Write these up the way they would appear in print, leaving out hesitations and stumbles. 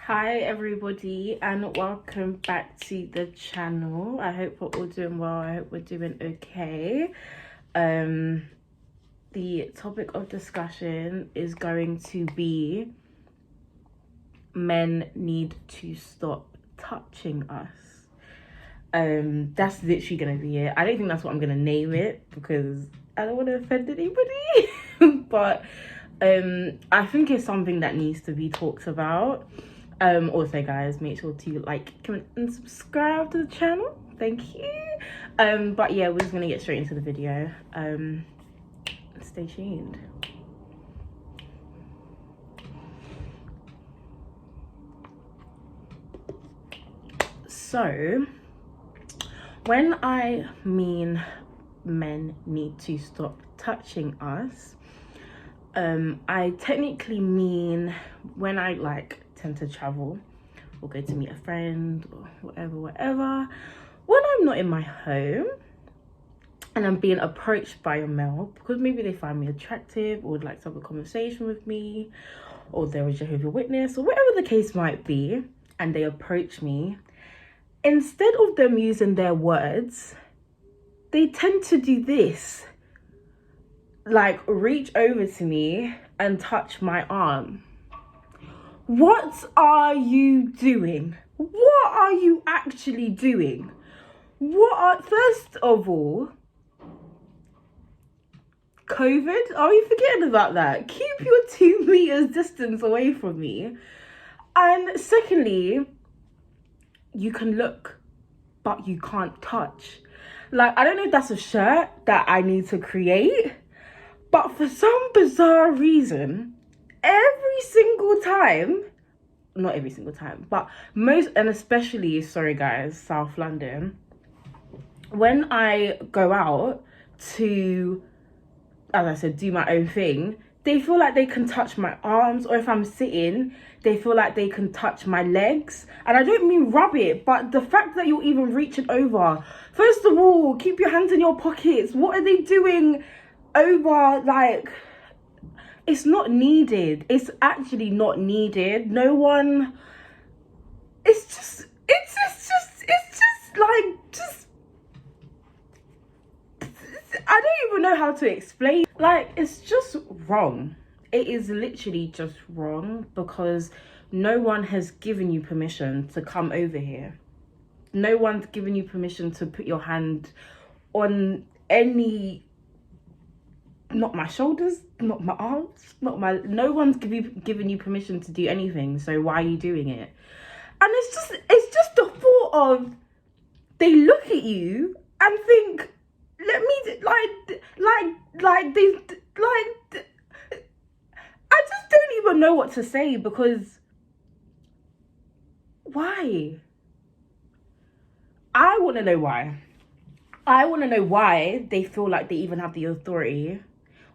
Hi everybody and welcome back to the channel. I hope we're all doing well. I hope we're doing okay. The topic of discussion is going to be men need to stop touching us. That's literally gonna be it. I don't think that's what I'm gonna name it because I don't want to offend anybody. But I think it's something that needs to be talked about. Also guys, make sure to like, comment and subscribe to the channel. Thank you. But yeah, we're just gonna get straight into the video. Stay tuned. So when I mean men need to stop touching us, I technically mean when I tend to travel or go to meet a friend or whatever, when I'm not in my home and I'm being approached by a male because maybe they find me attractive or would like to have a conversation with me, or they're a Jehovah's Witness or whatever the case might be, and they approach me, instead of them using their words, they tend to do this, like reach over to me and touch my arm. What are you doing? What are you actually doing? First of all, COVID, are you forgetting about that? Keep your 2 meters distance away from me. And secondly, you can look, but you can't touch. I don't know if that's a shirt that I need to create, but for some bizarre reason, every single time, not every single time, but most, and especially, sorry guys, South London, when I go out to, as I said, do my own thing, they feel like they can touch my arms, or if I'm sitting, they feel like they can touch my legs. And I don't mean rub it, but the fact that you're even reaching over, first of all, keep your hands in your pockets. What are they doing over? It's not needed. It's actually not needed. No one, I don't even know how to explain. It's just wrong. It is literally just wrong because no one has given you permission to come over here. No one's given you permission to put your hand on any, not my shoulders, not my arms, no one's given you permission to do anything. So why are you doing it? And it's just the thought of, they look at you and think, let me, I just don't even know what to say, because why? I want to know why. I want to know why they feel like they even have the authority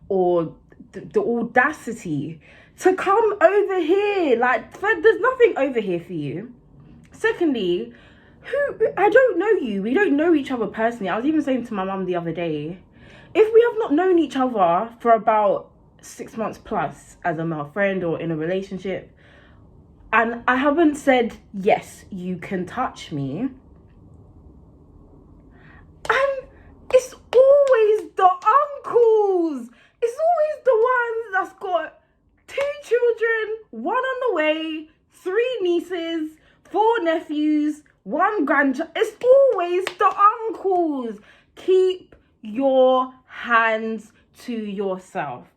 or the audacity to come over here. There's nothing over here for you. Secondly, I don't know you. We don't know each other personally. I was even saying to my mum the other day, if we have not known each other for about 6 months plus as a male friend or in a relationship, and I haven't said, yes, you can touch me, and it's always the uncles. It's always the ones that's got 2 children, 1 on the way, 3 nieces, 4 nephews, 1 grandchild. It's always the uncles. Keep your hands to yourself.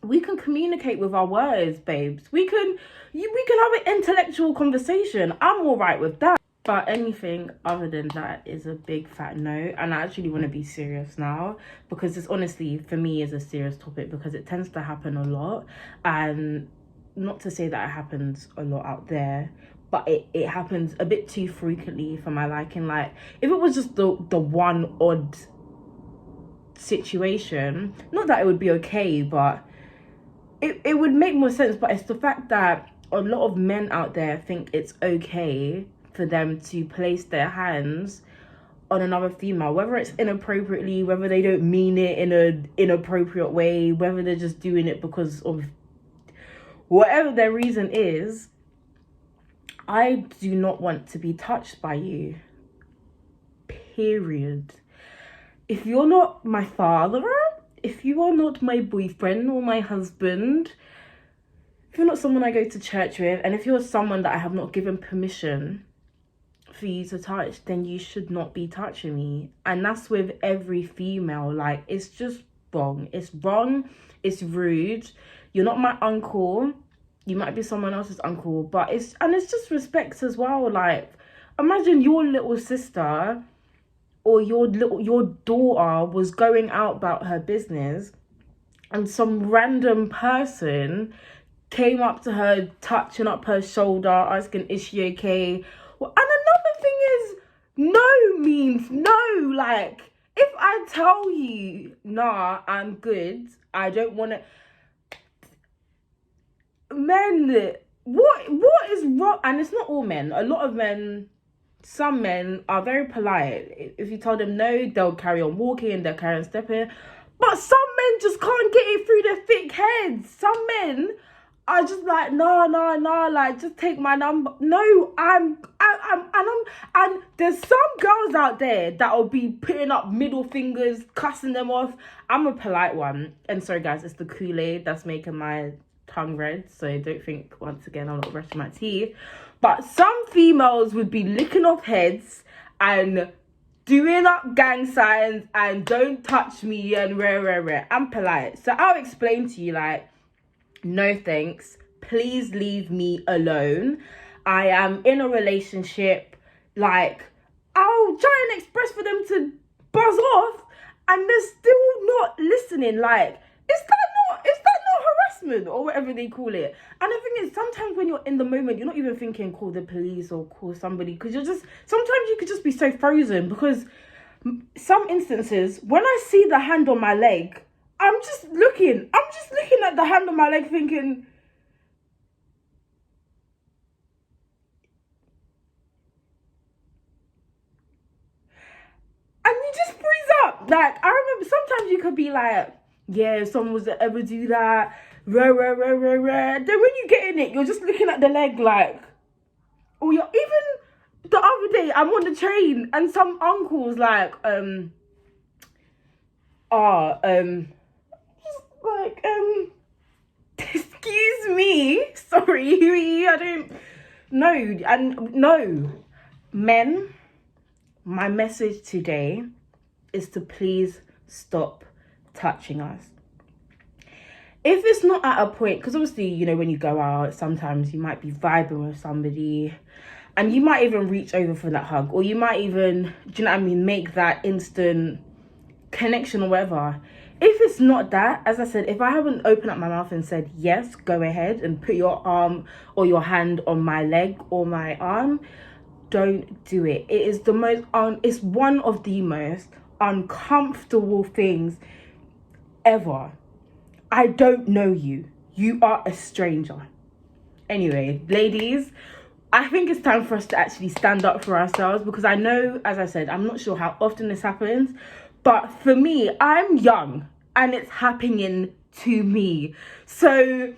We can communicate with our words, babes. We can have an intellectual conversation. I'm all right with that. But anything other than that is a big fat no. And I actually want to be serious now, because this honestly, for me, is a serious topic, because it tends to happen a lot. And not to say that it happens a lot out there, but it happens a bit too frequently for my liking. If it was just the one odd situation, not that it would be okay, but it would make more sense. But it's the fact that a lot of men out there think it's okay for them to place their hands on another female, whether it's inappropriately, whether they don't mean it in an inappropriate way, whether they're just doing it because of whatever their reason is. I do not want to be touched by you. Period. If you're not my father, if you are not my boyfriend or my husband, if you're not someone I go to church with, and if you're someone that I have not given permission for you to touch, then you should not be touching me. And that's with every female. Like, it's just wrong. It's wrong. It's rude. You're not my uncle. You might be someone else's uncle, but it's just respect as well. Like, imagine your little sister or your daughter was going out about her business, and some random person came up to her, touching up her shoulder, asking, is she okay? Well, and another thing is, no means no. Like, if I tell you, nah, I'm good, I don't want to... Men, what is wrong? And it's not all men. A lot of men, some men are very polite. If you tell them no, they'll carry on walking, they'll carry on stepping. But some men just can't get it through their thick heads. Some men are just like, no, like, just take my number. No, and there's some girls out there that will be putting up middle fingers, cussing them off. I'm a polite one. And sorry guys, it's the Kool-Aid that's making my tongue red, so don't think once again I'm not brushing my teeth. But some females would be licking off heads and doing up gang signs and don't touch me and rare. I'm polite, so I'll explain to you, like, no thanks, please leave me alone. I am in a relationship. Like, I'll try and express for them to buzz off and they're still not listening. Like, is that not harassment or whatever they call it? And the thing is, sometimes when you're in the moment, you're not even thinking call the police or call somebody, because sometimes you could just be so frozen. Because some instances, when I see the hand on my leg, I'm just looking at the hand on my leg thinking, and you just freeze up. Like, I remember sometimes you could be like, yeah, if someone was to ever do that, rah. Then when you get in it, you're just looking at the leg like, oh, you're even the other day, I'm on the train and some uncle's like, excuse me, sorry, I don't know. And no, men, my message today is to please stop touching us. If it's not at a point, because obviously, you know, when you go out, sometimes you might be vibing with somebody and you might even reach over for that hug, or you might even, do you know what I mean, make that instant connection or whatever. If it's not that, as I said, if I haven't opened up my mouth and said yes, go ahead and put your arm or your hand on my leg or my arm, don't do it. It is the most it's one of the most uncomfortable things ever. I don't know you. You are a stranger. Anyway, ladies, I think it's time for us to actually stand up for ourselves, because I know, as I said, I'm not sure how often this happens, but for me, I'm young and it's happening to me. So if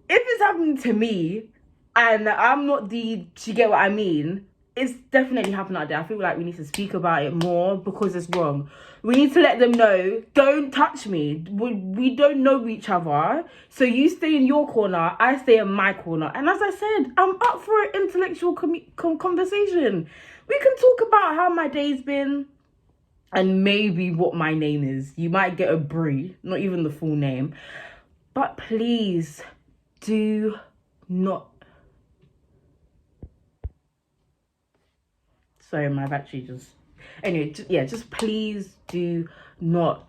it's happening to me and I'm not do you get what I mean? It's definitely happening out there. I feel like we need to speak about it more because it's wrong. We need to let them know, don't touch me. We don't know each other. So you stay in your corner, I stay in my corner. And as I said, I'm up for an intellectual conversation. We can talk about how my day's been and maybe what my name is. You might get a Brie, not even the full name. But please do not... Sorry, my battery just... Anyway, just please do not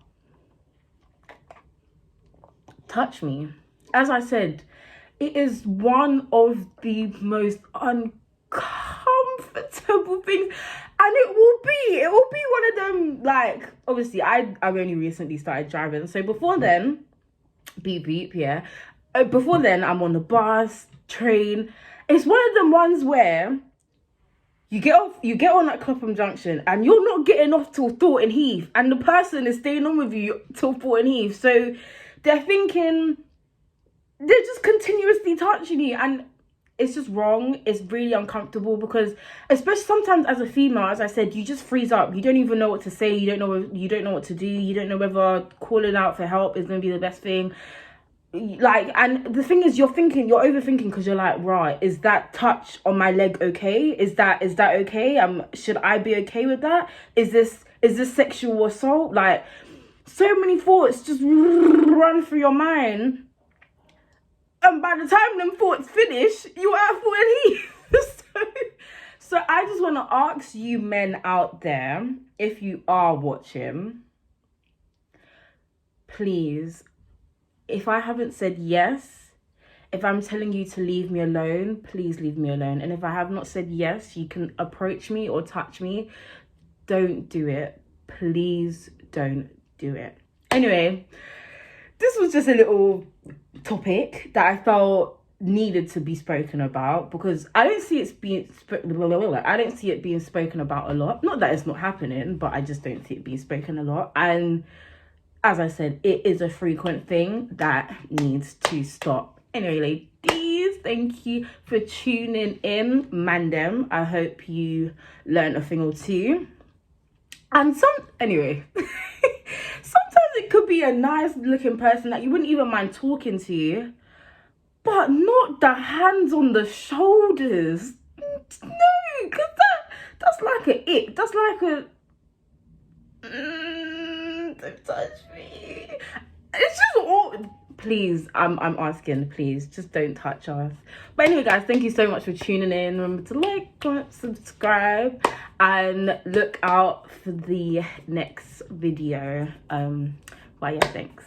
touch me. As I said, it is one of the most uncomfortable things. And it will be one of them, like, obviously, I've only recently started driving. So before then, beep, beep, yeah. Before then, I'm on the bus, train. It's one of them ones where... You get on at Clapham Junction and you're not getting off till Thornton Heath, and the person is staying on with you till Thornton Heath. So they're just continuously touching you. And It's just wrong. It's really uncomfortable because, especially sometimes as a female, as I said, you just freeze up. You don't even know what to say. You don't know what to do. You don't know whether calling out for help is going to be the best thing. Like, and the thing is, you're overthinking because you're like, right, is that touch on my leg okay? Is that okay? Should I be okay with that? Is this sexual assault? Like, so many thoughts just run through your mind. And by the time them thoughts finish, you are at full relief. So I just want to ask you men out there, if you are watching, please, if I haven't said yes, if I'm telling you to leave me alone, please leave me alone. And if I have not said yes, you can approach me or touch me. Don't do it. Please don't do it. Anyway, this was just a little topic that I felt needed to be spoken about because I don't see it being spoken about a lot. Not that it's not happening, but I just don't see it being spoken a lot. And as I said, it is a frequent thing that needs to stop. Anyway, ladies, thank you for tuning in, Mandem. I hope you learned a thing or two. And sometimes it could be a nice looking person that you wouldn't even mind talking to, but not the hands on the shoulders. No, because that's like a ick. That's like a don't touch me. It's just all. Please, I'm asking, please, just don't touch us. But anyway, guys, thank you so much for tuning in. Remember to like, comment, subscribe, and look out for the next video. But yeah, thanks.